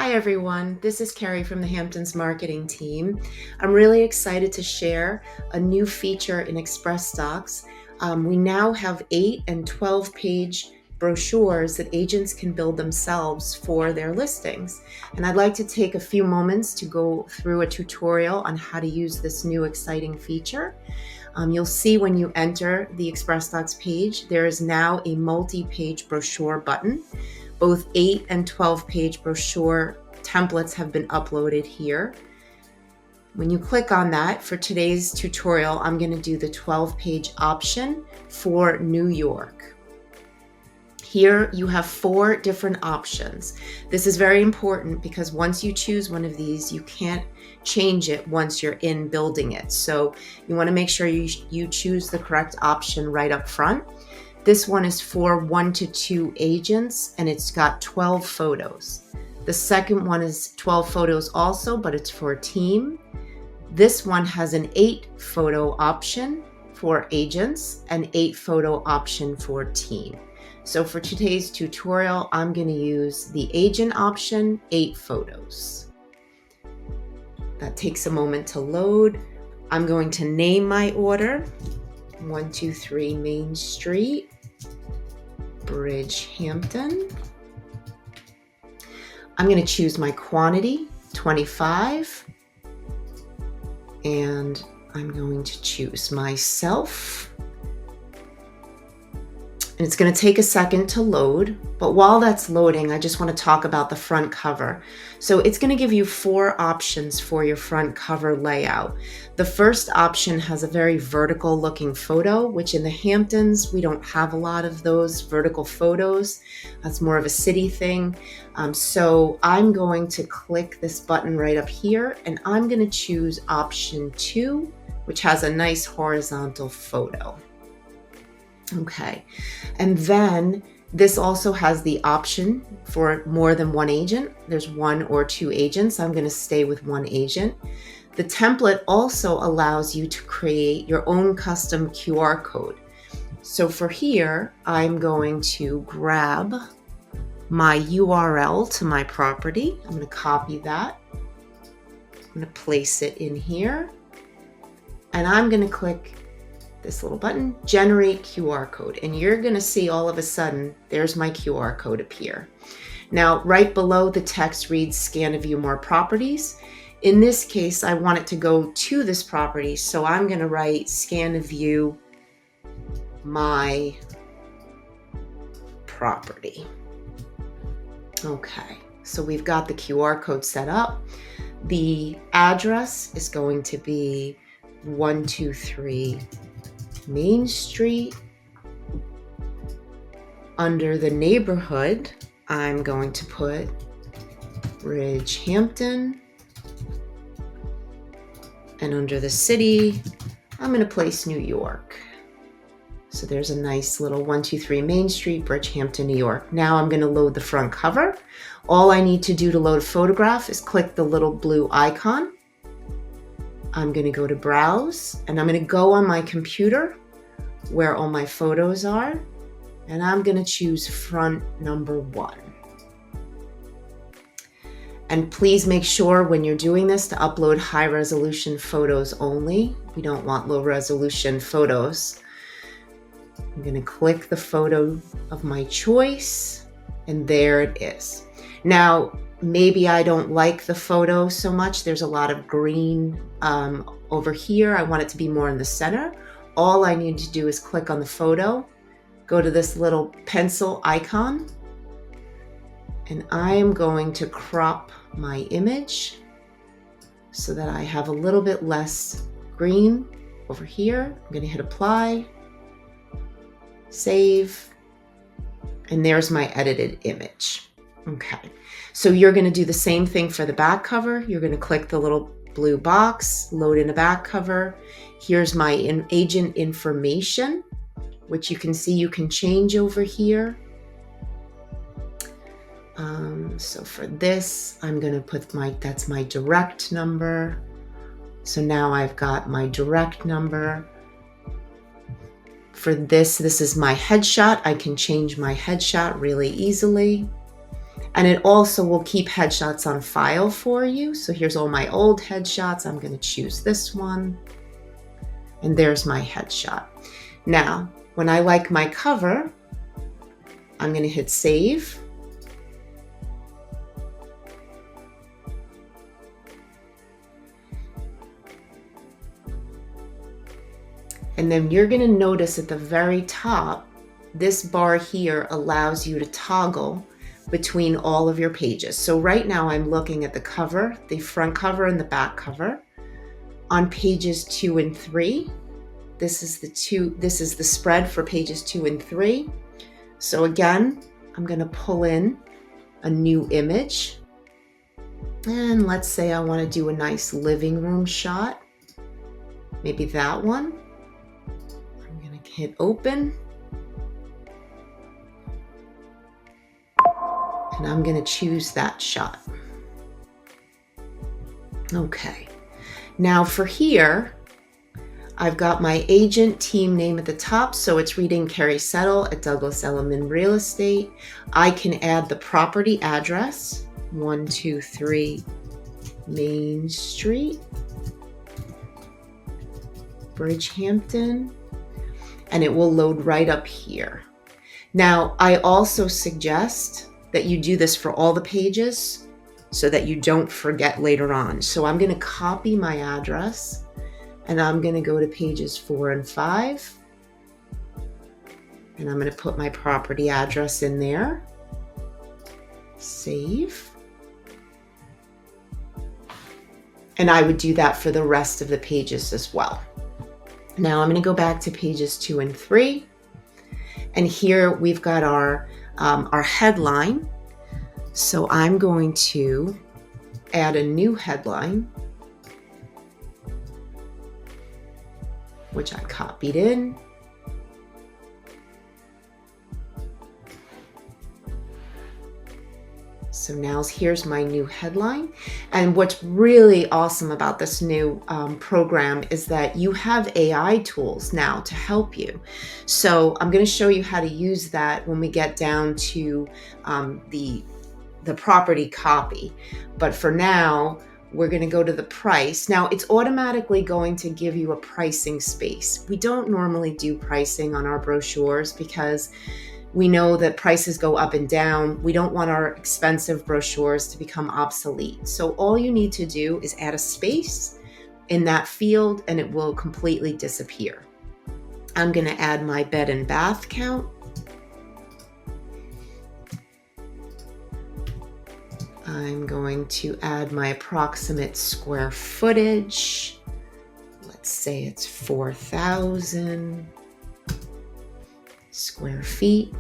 Hi everyone, this is Carrie from the Hamptons marketing team. I'm really excited to share a new feature in XpressDocs. We now have 8 and 12 page brochures that agents can build themselves for their listings. And I'd like to take a few moments to go through a tutorial on how to use this new exciting feature. You'll see when you enter the XpressDocs page, there is now a multi-page brochure button. Both 8 and 12 page brochure templates have been uploaded here. When you click on that, for today's tutorial, I'm going to do the 12 page option for New York. Here you have 4 different options. This is very important because once you choose one of these, you can't change it once you're in building it. So you want to make sure you choose the correct option right up front. This one is for 1 to 2 agents and it's got 12 photos. The second one is 12 photos also, but it's for a team. This one has an 8 photo option for agents and 8 photo option for team. So for today's tutorial, I'm going to use the agent option, 8 photos. That takes a moment to load. I'm going to name my order, 123 Main Street, Bridgehampton. I'm going to choose my quantity, 25, and I'm going to choose myself. And it's going to take a second to load, but while that's loading, I just want to talk about the front cover. So it's going to give you 4 options for your front cover layout. The first option has a very vertical looking photo, which in the Hamptons, we don't have a lot of those vertical photos. That's more of a city thing. So I'm going to click this button right up here, and I'm going to choose option 2, which has a nice horizontal photo. Okay, and then this also has the option for more than 1 agent. There's 1 or 2 agents. I'm going to stay with 1 agent. The template also allows you to create your own custom QR code. So for here, I'm going to grab my URL to my property. I'm going to copy that. I'm going to place it in here, and I'm going to click this little button, generate QR code, and you're going to see all of a sudden there's my QR code appear. Now right below the text reads scan to view more properties. In this case, I want it to go to this property, so I'm going to write scan to view my property. Okay, so we've got the QR code set up. The address is going to be 123 Main Street. Under the neighborhood, I'm going to put Bridgehampton. And under the city, I'm going to place New York. So there's a nice little 123 Main Street, Bridgehampton, New York. Now I'm going to load the front cover. All I need to do to load a photograph is click the little blue icon. I'm going to go to browse, and I'm going to go on my computer where all my photos are, and I'm going to choose front number 1. And please make sure when you're doing this to upload high resolution photos only. We don't want low resolution photos. I'm going to click the photo of my choice, and there it is. Now, maybe I don't like the photo so much. There's a lot of green over here. I want it to be more in the center. All I need to do is click on the photo, go to this little pencil icon, and I am going to crop my image so that I have a little bit less green over here. I'm going to hit apply, save, and there's my edited image. Okay, so you're going to do the same thing for the back cover. You're going to click the little blue box, load in a back cover. Here's my agent information, which you can see you can change over here. So for this, I'm going to put that's my direct number. So now I've got my direct number. For this is my headshot. I can change my headshot really easily. And it also will keep headshots on file for you. So here's all my old headshots. I'm going to choose this one. And there's my headshot. Now, when I like my cover, I'm going to hit save. And then you're going to notice at the very top, this bar here allows you to toggle between all of your pages. So right now I'm looking at the cover, the front cover and the back cover. On pages 2 and 3, this is the spread for pages 2 and 3. So again, I'm going to pull in a new image. And let's say I want to do a nice living room shot. Maybe that one. I'm going to hit open. And I'm going to choose that shot. Okay. Now for here, I've got my agent team name at the top, so it's reading Carrie Settle at Douglas Elliman Real Estate. I can add the property address, 123 Main Street, Bridgehampton, and it will load right up here. Now, I also suggest that you do this for all the pages so that you don't forget later on. So I'm going to copy my address. And I'm going to go to pages 4 and 5. And I'm going to put my property address in there. Save. And I would do that for the rest of the pages as well. Now I'm going to go back to pages 2 and 3. And here we've got our headline. So I'm going to add a new headline, which I copied in. So now here's my new headline. And what's really awesome about this new program is that you have AI tools now to help you. So I'm going to show you how to use that when we get down to the property copy. But for now, we're going to go to the price. Now it's automatically going to give you a pricing space. We don't normally do pricing on our brochures because we know that prices go up and down. We don't want our expensive brochures to become obsolete. So all you need to do is add a space in that field and it will completely disappear. I'm going to add my bed and bath count. I'm going to add my approximate square footage. Let's say it's 4,000 square feet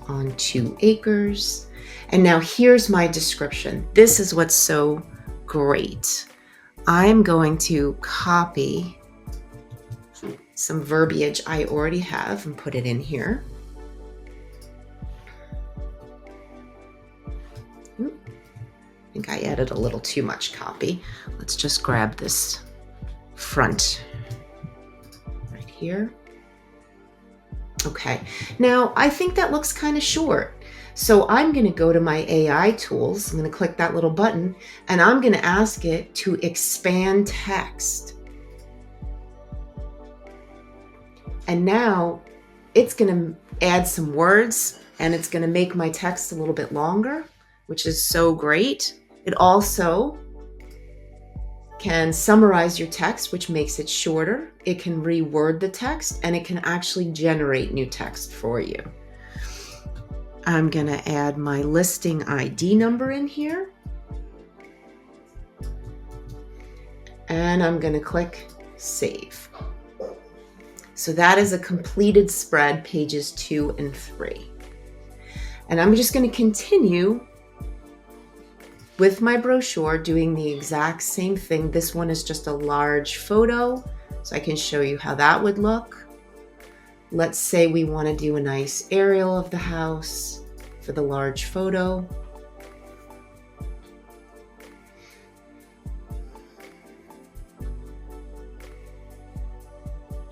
on 2 acres. And now here's my description. This is what's so great. I'm going to copy some verbiage I already have and put it in here. I think I added a little too much copy. Let's just grab this front right here. Okay, now I think that looks kind of short. So I'm going to go to my AI tools. I'm going to click that little button and I'm going to ask it to expand text. And now it's going to add some words and it's going to make my text a little bit longer, which is so great. It also can summarize your text, which makes it shorter. It can reword the text and it can actually generate new text for you. I'm going to add my listing ID number in here. And I'm going to click save. So that is a completed spread, pages 2 and 3. And I'm just going to continue with my brochure doing the exact same thing. This one is just a large photo, so I can show you how that would look. Let's say we want to do a nice aerial of the house for the large photo.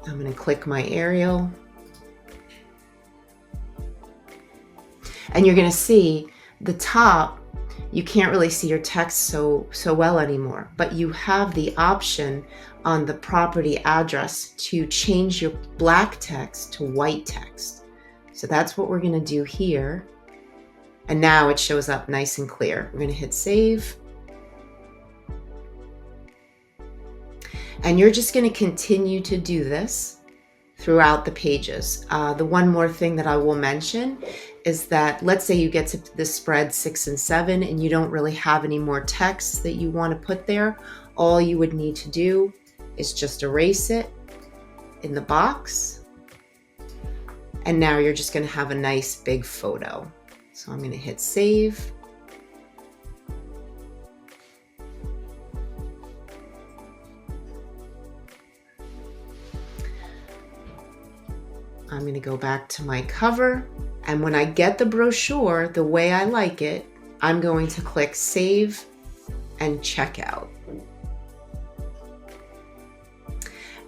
I'm going to click my aerial. And you're going to see the top you can't really see your text so well anymore, but you have the option on the property address to change your black text to white text. So that's what we're going to do here. And now it shows up nice and clear. We're going to hit save. And you're just going to continue to do this throughout the pages. The one more thing that I will mention is that, let's say you get to the spread 6 and 7 and you don't really have any more text that you want to put there. All you would need to do is just erase it in the box. And now you're just going to have a nice big photo. So I'm going to hit save. I'm going to go back to my cover, and when I get the brochure the way I like it, I'm going to click Save and Checkout.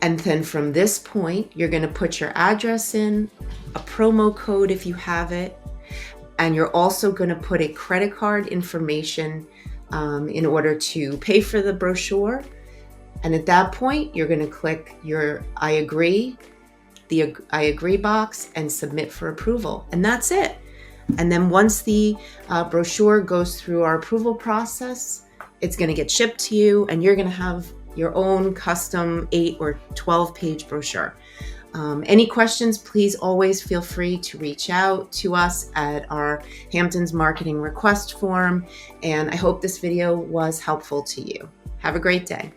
And then from this point, you're going to put your address in, a promo code if you have it, and you're also going to put a credit card information in order to pay for the brochure. And at that point, you're going to click your I agree, the I agree box, and submit for approval. And that's it. And then once the brochure goes through our approval process, it's going to get shipped to you, and you're going to have your own custom 8 or 12 page brochure. Any questions, please always feel free to reach out to us at our Hamptons Marketing request form. And I hope this video was helpful to you. Have a great day.